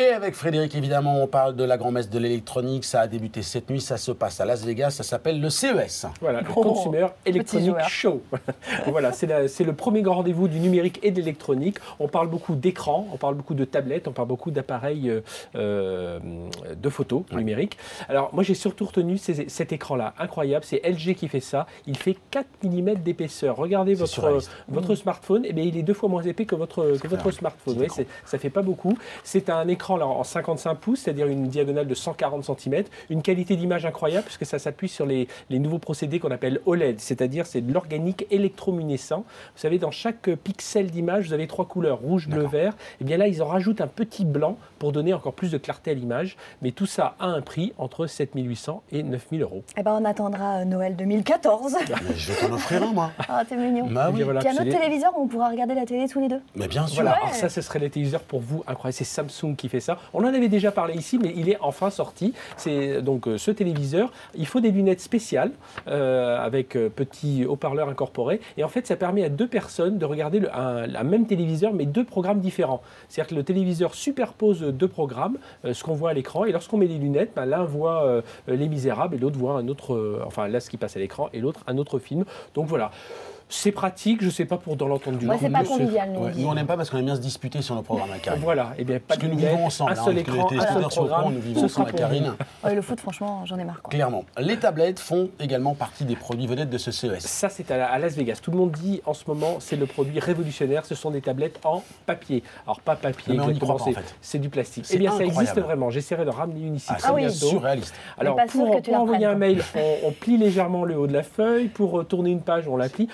Et avec Frédéric, évidemment, on parle de la grand-messe de l'électronique. Ça a débuté cette nuit, ça se passe à Las Vegas, ça s'appelle le CES. Voilà, le Consumer Electronic Show. Voilà, c'est le premier grand rendez-vous du numérique et de l'électronique. On parle beaucoup d'écrans, on parle beaucoup de tablettes, on parle beaucoup d'appareils de photos numériques. Alors, moi, j'ai surtout retenu cet écran-là, incroyable. C'est LG qui fait ça. Il fait 4 mm d'épaisseur. Regardez votre smartphone, et bien, il est 2 fois moins épais que votre smartphone. Vous voyez, ça fait pas beaucoup. C'est un écran là, en 55 pouces, c'est-à-dire une diagonale de 140 cm, une qualité d'image incroyable puisque ça s'appuie sur les nouveaux procédés qu'on appelle OLED, c'est-à-dire c'est de l'organique électrominescent. Vous savez, dans chaque pixel d'image, vous avez 3 couleurs, rouge, bleu, vert. Et bien là, ils en rajoutent un petit blanc pour donner encore plus de clarté à l'image. Mais tout ça a un prix entre 7 800 et 9 000 euros. Eh ben, on attendra Noël 2014. Mais je vais t'en offrir un, moi. Ah, t'es mignon. Bah, oui. Voilà, il y a notre téléviseur où on pourra regarder la télé tous les deux. Mais bien sûr. Voilà, alors ça, ce serait les téléviseurs pour vous, incroyable. C'est Samsung qui fait ça. On en avait déjà parlé ici, mais il est enfin sorti. C'est donc ce téléviseur. Il faut des lunettes spéciales avec petit haut-parleur incorporé. Et en fait, ça permet à 2 personnes de regarder un même téléviseur, mais 2 programmes différents. C'est-à-dire que le téléviseur superpose 2 programmes, ce qu'on voit à l'écran. Et lorsqu'on met les lunettes, l'un voit Les Misérables et l'autre voit un autre, enfin là, ce qui passe à l'écran, et l'autre un autre film. Donc voilà. C'est pratique, je ne sais pas pour dans l'entente du jour. C'est pas convivial, nous. Nous, on n'aime pas parce qu'on aime bien se disputer sur nos programmes à Karine. Voilà, et bien pas de nous vivons ensemble, un seul écran, un seul programme, nous vivons ensemble à Karine. Ouais, le foot, franchement, j'en ai marre. Clairement. Les tablettes font également partie des produits vedettes de ce CES. Ça, c'est à Las Vegas. Tout le monde dit en ce moment, c'est le produit révolutionnaire. Ce sont des tablettes en papier. Alors, pas papier, mais on n'y croit pas, en fait. C'est du plastique. Eh bien, ça existe vraiment. J'essaierai de ramener une ici. Ah oui, surréaliste. Alors, pour envoyer un mail, on plie légèrement le haut de la feuille. Pour tourner une page, on la plie.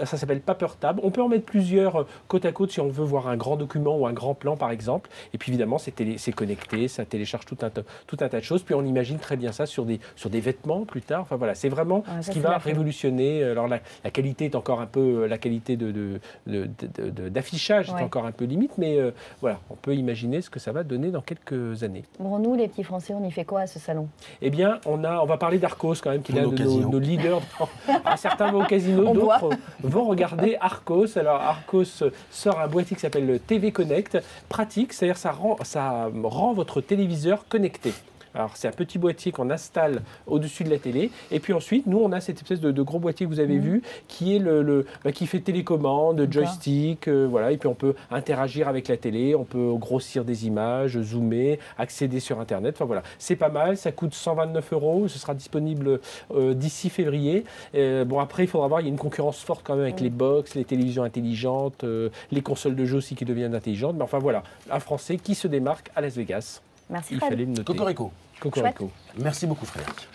Ça s'appelle Paper Tab. On peut en mettre plusieurs côte à côte si on veut voir un grand document ou un grand plan, par exemple. Et puis, évidemment, c'est connecté, ça télécharge tout un tas de choses. Puis, on imagine très bien ça sur des vêtements plus tard. Enfin, voilà, c'est vraiment ce qui va révolutionner. Alors, la qualité est encore un peu... La qualité d'affichage est encore un peu limite, mais voilà, on peut imaginer ce que ça va donner dans quelques années. Bon, nous, les petits Français, on y fait quoi à ce salon? Eh bien, on va parler d'Arcos quand même, qui est l'un de nos leaders. Certains vont au casino, d'autres vont regarder Arcos. Alors, Arcos sort un boîtier qui s'appelle le TV Connect. Pratique, c'est-à-dire ça rend votre téléviseur connecté. Alors, c'est un petit boîtier qu'on installe au-dessus de la télé. Et puis ensuite, nous, on a cette espèce de gros boîtier que vous avez vu, qui est qui fait télécommande, joystick, voilà. Et puis, on peut interagir avec la télé, on peut grossir des images, zoomer, accéder sur Internet. Enfin, voilà. C'est pas mal. Ça coûte 129 €. Ce sera disponible d'ici février. Bon, après, il faudra voir, il y a une concurrence forte quand même avec les box, les télévisions intelligentes, les consoles de jeux aussi qui deviennent intelligentes. Mais enfin, voilà. Un Français qui se démarque à Las Vegas. Merci, il fallait le noter. Cocorico. Cocorico. Merci beaucoup, Frédéric.